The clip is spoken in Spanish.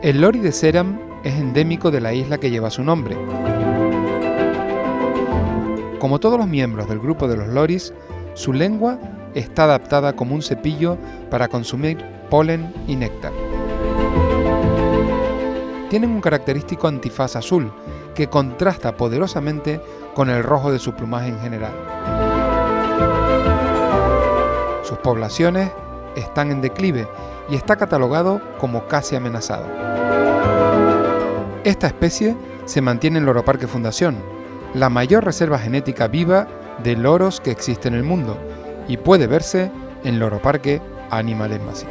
El lori de Seram es endémico de la isla que lleva su nombre. Como todos los miembros del grupo de los loris, su lengua está adaptada como un cepillo para consumir polen y néctar. Tienen un característico antifaz azul que contrasta poderosamente con el rojo de su plumaje en general. Sus poblaciones están en declive y está catalogado como casi amenazado. Esta especie se mantiene en Loroparque Fundación, la mayor reserva genética viva de loros que existe en el mundo, y puede verse en Loroparque Animal Embassy.